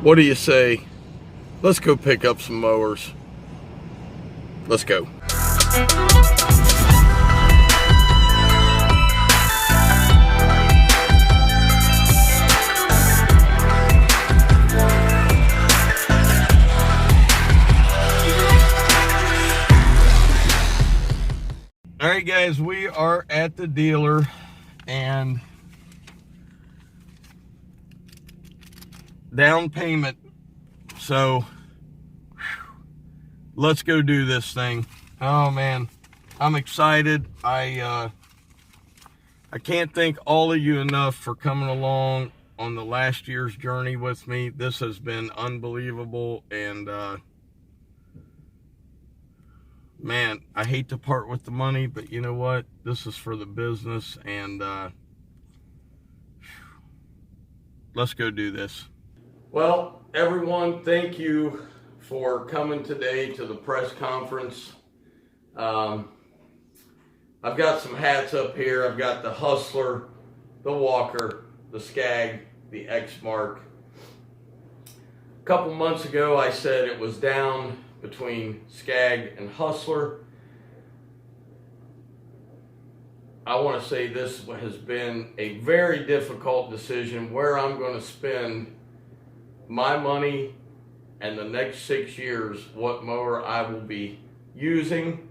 What do you say? Let's go pick up some mowers. Let's go. All right, guys, we are at the dealer and down payment. So let's go do this thing. Oh man, I'm excited. I can't thank all of you enough for coming along on the last year's journey with me. This has been unbelievable, and man, I hate to part with the money, but you know what? This is for the business, and let's go do this. Well, everyone, thank you for coming today to the press conference. I've got some hats up here. I've got the Hustler, the Walker, the Skag, the X-Mark. A couple months ago, I said it was down between Skag and Hustler. I want to say this has been a very difficult decision where I'm going to spend my money and the next 6 years, what mower I will be using.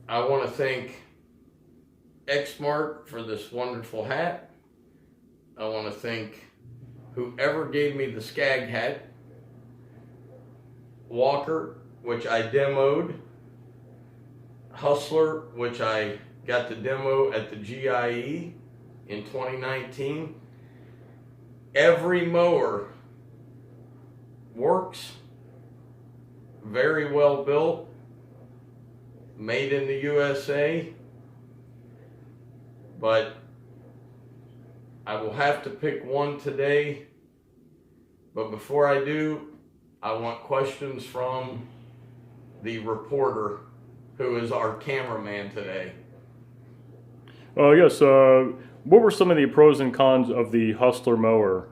I want to thank X-Mark for this wonderful hat. I want to thank whoever gave me the Skag hat. Walker, which I demoed. Hustler, which I got the demo at the GIE in 2019. Every mower works, very well built, made in the USA, but I will have to pick one today. But before I do, I want questions from the reporter who is our cameraman today. Yes, what were some of the pros and cons of the Hustler mower?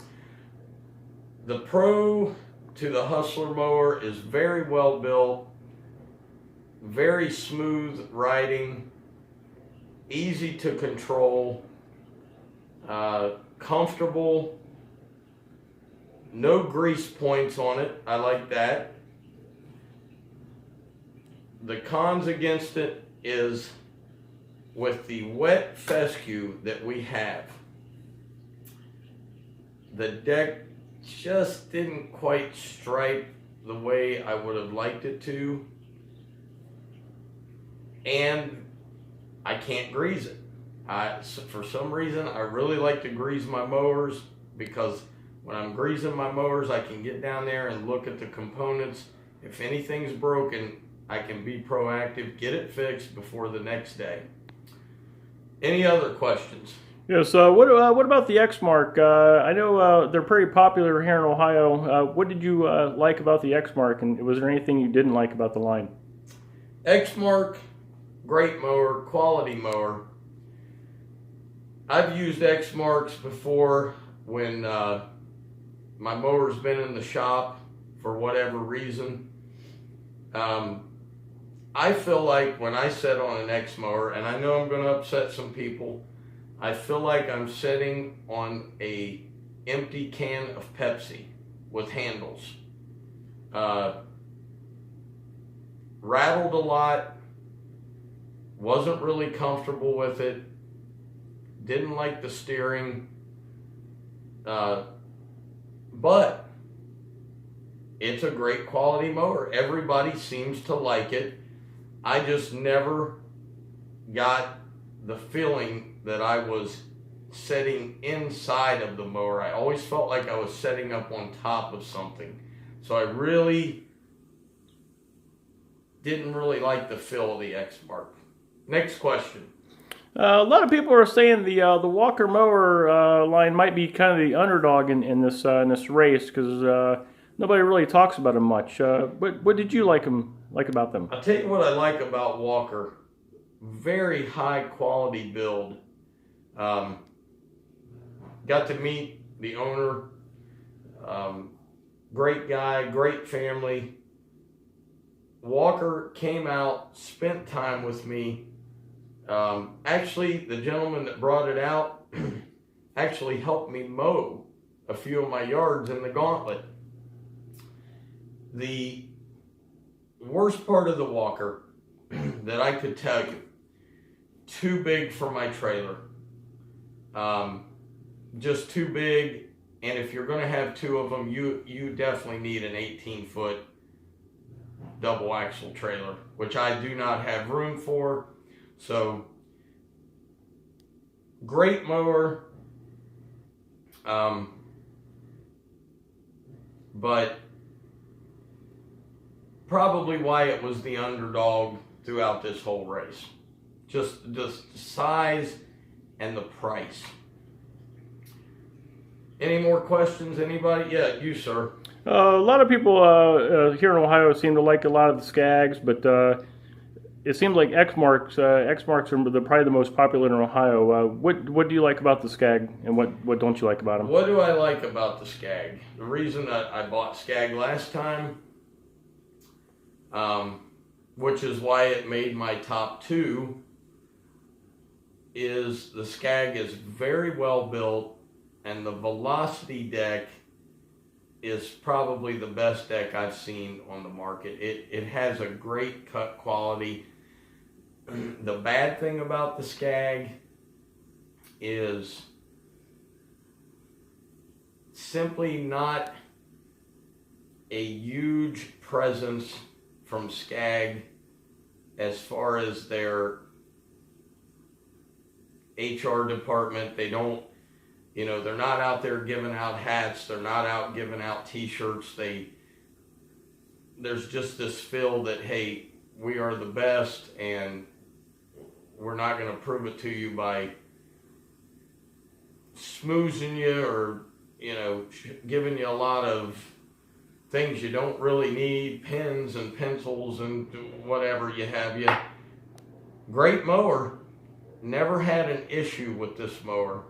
The pro to the Hustler mower is very well built, very smooth riding, easy to control, comfortable, no grease points on it. I like that. The cons against it is with the wet fescue that we have, the deck just didn't quite stripe the way I would have liked it to, and I can't grease it. For some reason, I really like to grease my mowers, because when I'm greasing my mowers, I can get down there and look at the components. If anything's broken, I can be proactive, get it fixed before the next day. Any other questions? Yes, what about the X-Mark? I know they're pretty popular here in Ohio. What did you like about the X-Mark, and was there anything you didn't like about the line? X-Mark, great mower, quality mower. I've used X-Marks before when my mower's been in the shop for whatever reason. I feel like when I set on an X-Mower, and I know I'm going to upset some people, I feel like I'm sitting on a empty can of Pepsi with handles. Rattled a lot, wasn't really comfortable with it, didn't like the steering, but it's a great quality mower. Everybody seems to like it. I just never got the feeling that I was sitting inside of the mower. I always felt like I was setting up on top of something. So I really didn't really like the feel of the X-Mark. Next question. A lot of people are saying the Walker mower line might be kind of the underdog in this race, because nobody really talks about them much. What did you like about them? I'll tell you what I like about Walker. Very high quality build. Got to meet the owner Great guy, great family. Walker came out, spent time with me. Actually, the gentleman that brought it out actually helped me mow a few of my yards in the Gauntlet. The worst part of the Walker that I could tell you, too big for my trailer. Just too big. And if you're going to have two of them, you definitely need an 18-foot double axle trailer, which I do not have room for. So, great mower. But probably why it was the underdog throughout this whole race. Just the size and the price. Any more questions, anybody? Yeah, you, sir. A lot of people here in Ohio seem to like a lot of the Skags, but it seems like X-Marks are probably the most popular in Ohio. What do you like about the Skag, and what don't you like about them? What do I like about the Skag? The reason that I bought Skag last time, which is why it made my top two, is the Skag is very well built. And the Velocity deck is probably the best deck I've seen on the market. It has a great cut quality. The bad thing about the Skag is simply not a huge presence from Skag as far as their HR department. They don't, they're not out there giving out hats. They're not out giving out t-shirts. There's just this feel that, hey, we are the best, and we're not going to prove it to you by smoozing you or, giving you a lot of things you don't really need, pens and pencils and whatever you have. Great mower. Never had an issue with this mower.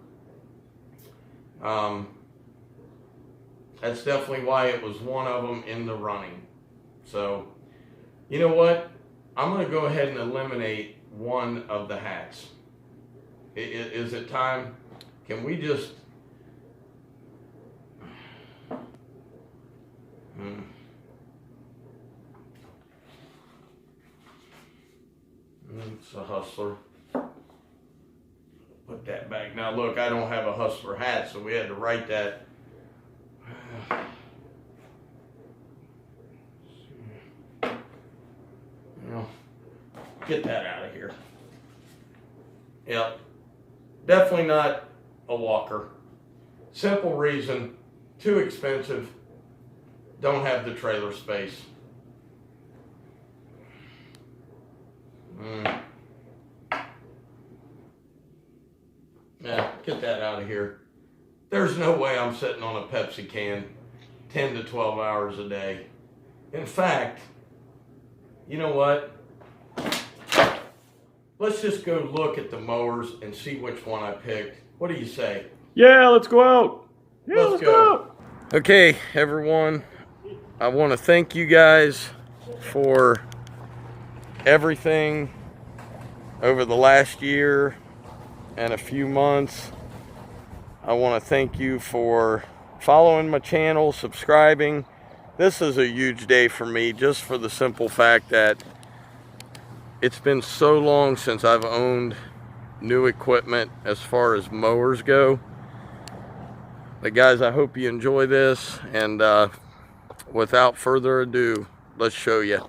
That's definitely why it was one of them in the running. So, you know what? I'm going to go ahead and eliminate one of the hats. Is it time? Can we just... It's a Hustler. Put that back. Now look, I don't have a Hustler hat, so we had to write that. Get that out of here. Yep. Definitely not a Walker. Simple reason, too expensive. Don't have the trailer space. Yeah, get that out of here. There's no way I'm sitting on a Pepsi can 10 to 12 hours a day. In fact, you know what? Let's just go look at the mowers and see which one I picked. What do you say? Yeah, let's go out. Yeah, let's go out. Okay, everyone. I want to thank you guys for everything over the last year and a few months. I want to thank you for following my channel, subscribing. This is a huge day for me, just for the simple fact that it's been so long since I've owned new equipment as far as mowers go. But guys, I hope you enjoy this, and without further ado, let's show you.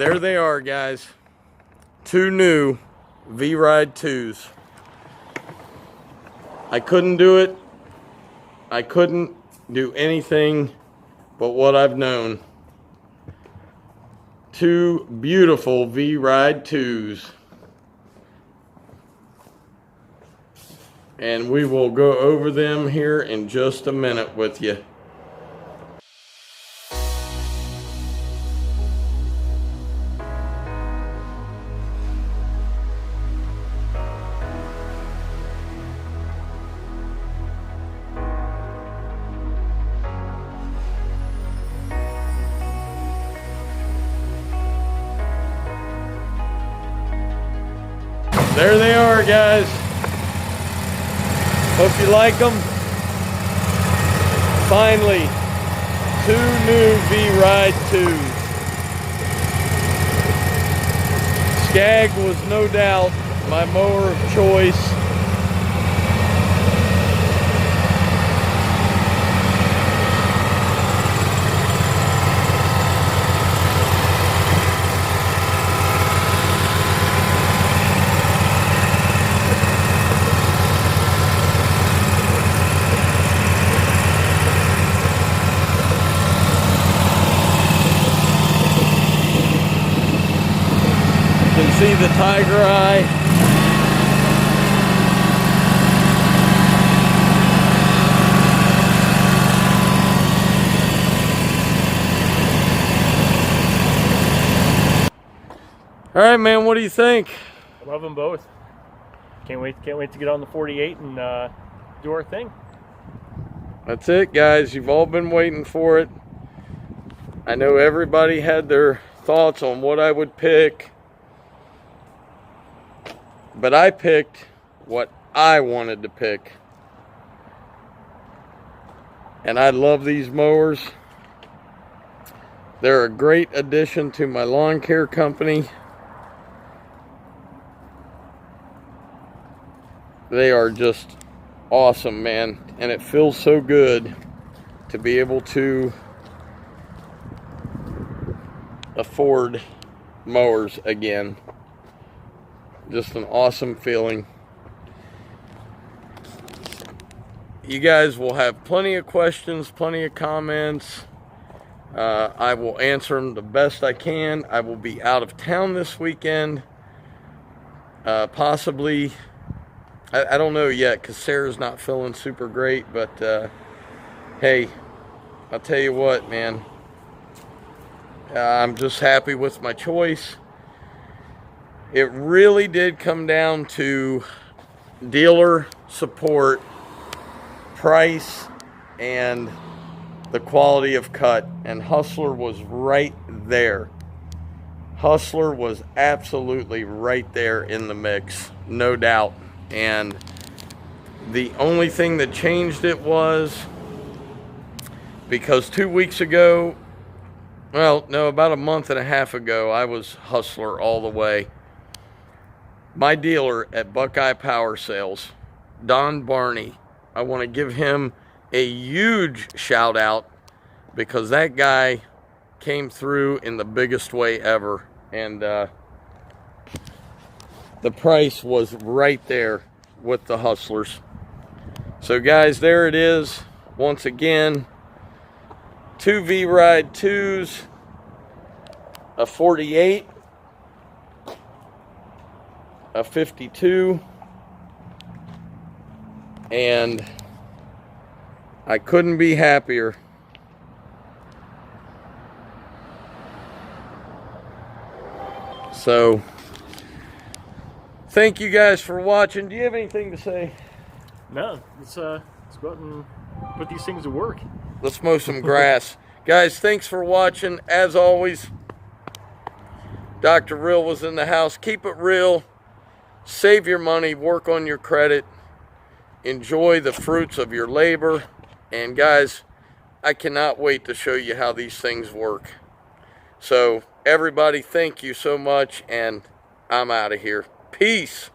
There they are, guys. 2 new V-Ride 2s. I couldn't do it. I couldn't do anything but what I've known. 2 beautiful V-Ride 2s. And we will go over them here in just a minute with you. There they are, guys. Hope you like them. Finally, 2 new V-Ride 2s. Skag was no doubt my mower of choice. See the tiger eye. All right, man, what do you think? I love them both. Can't wait to get on the 48 and do our thing. That's it, guys. You've all been waiting for it. I know everybody had their thoughts on what I would pick. But I picked what I wanted to pick. And I love these mowers. They're a great addition to my lawn care company. They are just awesome, man. And it feels so good to be able to afford mowers again. Just an awesome feeling. You guys will have plenty of questions, plenty of comments. I will answer them the best I can. I will be out of town this weekend. Possibly, I don't know yet because Sarah's not feeling super great. But hey, I'll tell you what, man. I'm just happy with my choice. It really did come down to dealer support, price, and the quality of cut. And Hustler was right there. Hustler was absolutely right there in the mix, no doubt. And the only thing that changed it was because 2 weeks ago, well, no, about a month and a half ago, I was Hustler all the way. My dealer at Buckeye Power Sales, Don Barney, I want to give him a huge shout out because that guy came through in the biggest way ever. And the price was right there with the Hustlers. So guys, there it is. Once again, 2 V-Ride 2s, a 48, a 52, and I couldn't be happier. So thank you guys for watching. Do you have anything to say? No, let's go out and put these things to work. Let's mow some grass. Guys, thanks for watching. As always, Dr. Real was in the house. Keep it real. Save your money. Work on your credit. Enjoy the fruits of your labor. And guys, I cannot wait to show you how these things work. So everybody, thank you so much. And I'm out of here. Peace.